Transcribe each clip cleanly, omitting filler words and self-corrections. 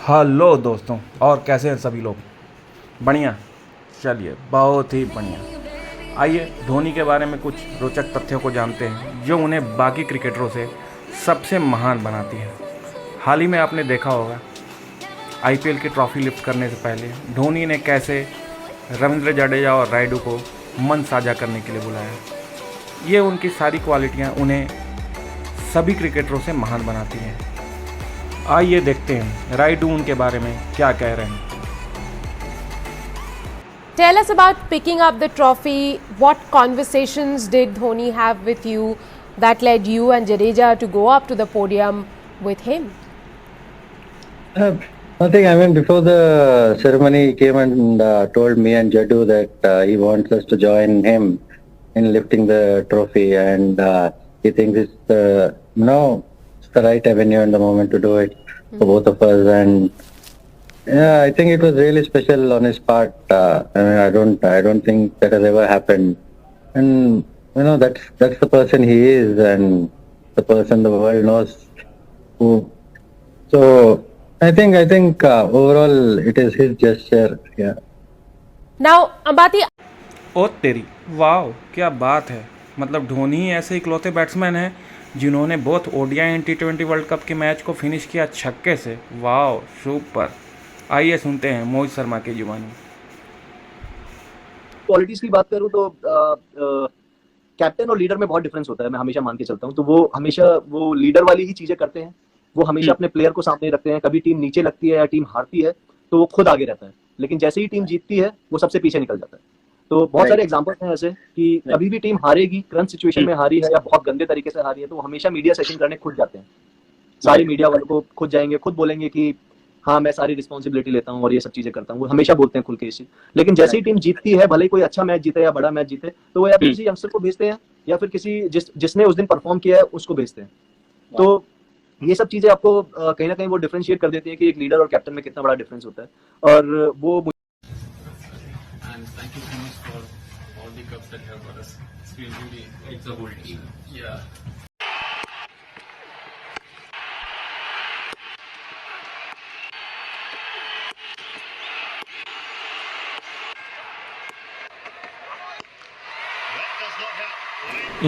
Hello दोस्तों, और कैसे हैं सभी लोग? बढ़िया। चलिए, बहुत ही बढ़िया। आइए धोनी के बारे में कुछ रोचक तथ्यों को जानते हैं जो उन्हें बाकी क्रिकेटरों से सबसे महान बनाती है। हाल ही में आपने देखा होगा, आईपीएल की ट्रॉफी लिफ्ट करने से पहले धोनी ने कैसे रविंद्र जडेजा और रायडू को मन साझा करने के लिए बुलाया। ये उनकी सारी क्वालिटियाँ उन्हें सभी क्रिकेटरों से महान बनाती हैं। आइए देखते हैं रायडू उनके बारे में क्या कह रहे हैं। Tell us about picking up the trophy. What conversations did Dhoni have with you that led you and Jadeja to go up to the podium with him? Nothing. I mean, before the ceremony, he came and told me and Jadu that he wants us to join him in lifting the trophy, and he thinks it's the right avenue and the moment to do it for both of us. And yeah, I think it was really special on his part. I mean, I don't think that has ever happened. And that's the person he is, and the person the world knows. So I think overall it is his gesture. Yeah. Now, Ambati, ओ तेरी, वाह क्या बात है। मतलब धोनी ही ऐसे इकलौते batsman हैं जिन्होंने बहुत ODI and T20 world cup के मैच को फिनिश किया छक्के से। वाह, सुपर। आइए सुनते हैं मोहित शर्मा की जुबानी। क्वालिटीज की बात करूं तो कैप्टन और लीडर में बहुत डिफरेंस होता है। मैं हमेशा मान के चलता हूं, तो वो हमेशा वो लीडर वाली ही चीजें करते हैं। वो हमेशा अपने प्लेयर को सामने रखते हैं। कभी टीम नीचे लगती है या टीम हारती है तो वो खुद आगे रहता है, लेकिन जैसे ही टीम जीतती है वो सबसे पीछे निकल जाता है। तो बहुत सारे एग्जांपल्स हैं ऐसे कि कभी भी टीम हारेगी, करंट सिचुएशन में हारी है या बहुत गंदे तरीके से हारी है, तो वो हमेशा मीडिया सेशन करने खुद जाते हैं। सारी मीडिया वालों को खुद जाएंगे, खुद बोलेंगे कि हाँ मैं सारी रिस्पॉन्सिबिलिटी लेता हूँ और ये सब चीजें करता हूँ। वो हमेशा बोलते हैं खुल के इसी। लेकिन जैसे ही टीम जीतती है, भले ही कोई अच्छा मैच जीते या बड़ा मैच जीते, तो वो या फिर किसी यंगस्टर को भेजते हैं या फिर किसी जिसने उस दिन परफॉर्म किया है उसको भेजते हैं। तो ये सब चीजें आपको कहीं ना कहीं वो डिफरेंशिएट कर देती है कि एक लीडर और कैप्टन में कितना बड़ा डिफरेंस होता है। और वो And thank you so much for all the cups that you have got us. It's been really, it's a whole team. Yeah.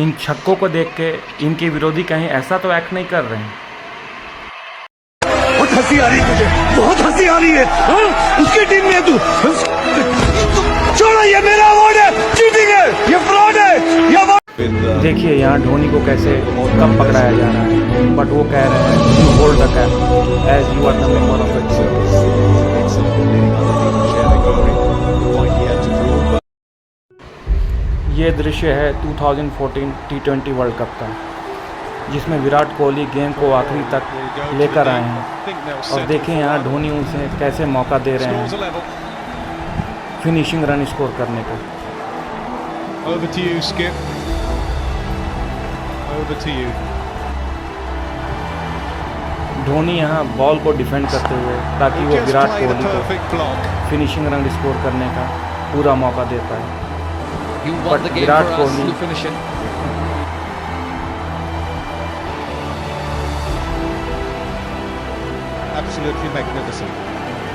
इन छक्कों को देख के इनके विरोधी कहीं ऐसा तो एक्ट नहीं कर रहे हैं। बहुत हंसी आ रही है तुझे, बहुत हंसी आ रही है। हाँ? उसकी टीम में है तू। छोड़ो, ये मेरा अवार्ड है, चीटिंग है, ये फ्रॉड है, ये देखिए यहाँ धोनी को कैसे कप पकड़ाया जा रहा है, बट वो कह रहे हैं you hold the cap as you are the member of the. ये दृश्य है 2014 टी20 वर्ल्ड कप का, जिसमें विराट कोहली गेंद को आखिरी तक लेकर आए हैं। और देखें यहाँ धोनी उसे कैसे मौका दे रहे हैं फिनिशिंग रन स्कोर करने का। Over to you, Skip. Over to you. Dhoni यहाँ बॉल को डिफेंड करते हुए ताकि वो विराट कोहली को फिनिशिंग रन स्कोर करने का पूरा मौका दे पाए। But Virat Kohli Absolutely magnificent.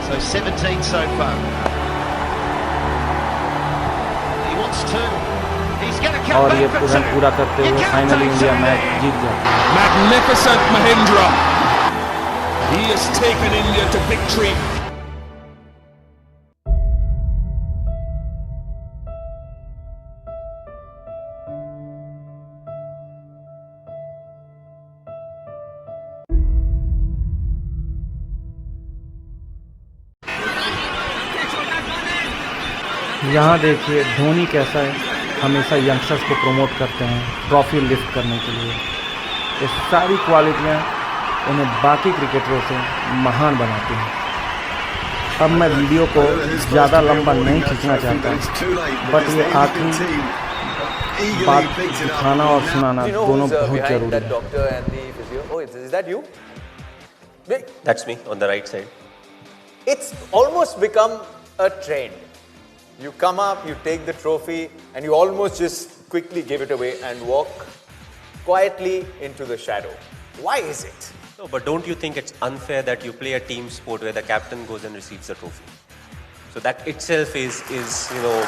So 17 so far. He wants to. He's going to come और ये back for रन two. पूरा करते You हुए can't finally take India so match many. जीत जाता है। Magnificent Mahindra. He has taken India to victory. यहाँ देखिए धोनी कैसा है, हमेशा यंगस्टर्स को प्रमोट करते हैं ट्रॉफी लिफ्ट करने के लिए। ये सारी क्वालिटियाँ उन्हें बाकी क्रिकेटरों से महान बनाती हैं। अब मैं वीडियो को ज़्यादा लंबा नहीं खींचना चाहता, बट ये आखिरी बात दिखाना और सुनाना दोनों बहुत जरूरी है। Is that you? That's me on the right side. It's almost become a trend. You come up, you take the trophy, and you almost just quickly give it away and walk quietly into the shadow. Why is it? No, but don't you think it's unfair that you play a team sport where the captain goes and receives the trophy? So that itself is you know,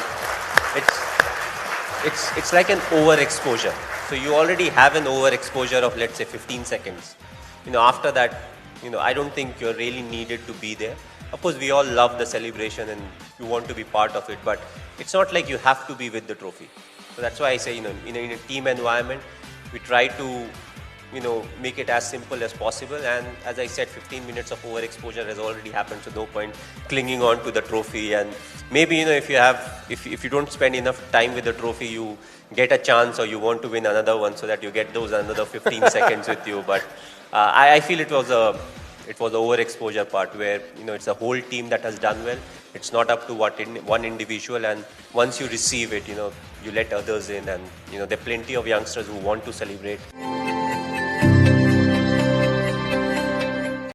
it's like an overexposure. So you already have an overexposure of, let's say, 15 seconds. You know, after that, you know, I don't think you're really needed to be there. Of course, we all love the celebration and you want to be part of it, but it's not like you have to be with the trophy. So that's why I say, you know, in a team environment, we try to, you know, make it as simple as possible. And as I said, 15 minutes of overexposure has already happened, so no point clinging on to the trophy. And maybe, you know, if you don't spend enough time with the trophy, you get a chance or you want to win another one so that you get those another 15 seconds with you. But I feel it was the overexposure part where, you know, it's a whole team that has done well. It's not up to one individual, and once you receive it, you know, you let others in, and, you know, there are plenty of youngsters who want to celebrate.